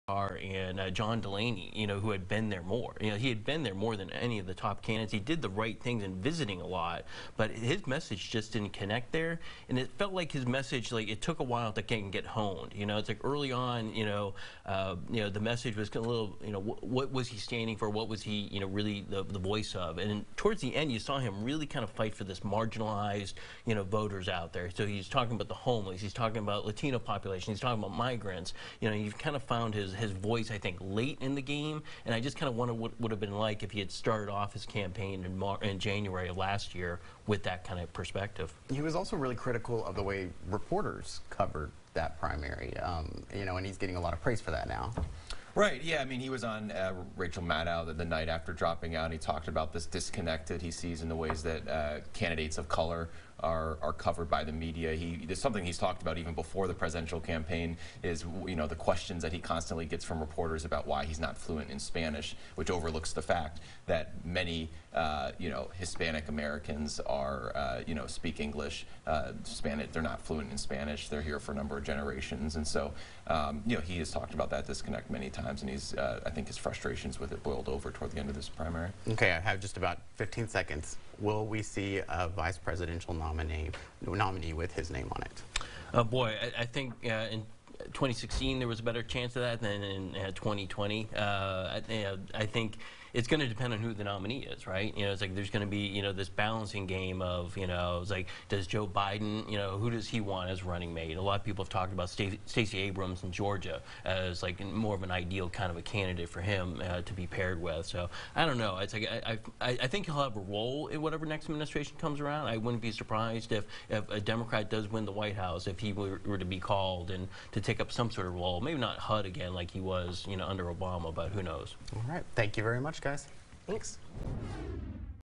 and John Delaney, who had been there more. He had been there more than any of the top candidates. He did the right things in visiting a lot, but his message just didn't connect there. And it felt like his message, it took a while to get honed. It's like early on, the message was a little, what was he standing for? What was he, really the voice of? And towards the end, you saw him really kind of fight for this marginalized, voters out there. So he's talking about the homeless. He's talking about Latino population. He's talking about migrants. You've kind of found his voice, I think, late in the game, and I just kind of wonder what would have been like if he had started off his campaign in January of last year with that kind of perspective. He was also really critical of the way reporters covered that primary, and he's getting a lot of praise for that now. Right, yeah, I mean, he was on Rachel Maddow the night after dropping out. He talked about this disconnect that he sees in the ways that candidates of color are covered by the media. There's something he's talked about even before the presidential campaign is, the questions that he constantly gets from reporters about why he's not fluent in Spanish, which overlooks the fact that many, Hispanic Americans are, speak English. Spanish, they're not fluent in Spanish. They're here for a number of generations. And so, he has talked about that disconnect many times, and I think his frustrations with it boiled over toward the end of this primary. Okay, I have just about 15 seconds. Will we see a vice presidential nominee with his name on it? Boy, I think in 2016 there was a better chance of that than in 2020. I think it's going to depend on who the nominee is, right? It's like there's going to be, this balancing game of, it's like, does Joe Biden, who does he want as running mate? A lot of people have talked about Stacey Abrams in Georgia as like more of an ideal kind of a candidate for him to be paired with. So I don't know. It's like I think he'll have a role in whatever next administration comes around. I wouldn't be surprised if a Democrat does win the White House, if he were to be called and to take up some sort of role. Maybe not HUD again like he was, under Obama, but who knows? All right. Thank you very much, guys. Thanks.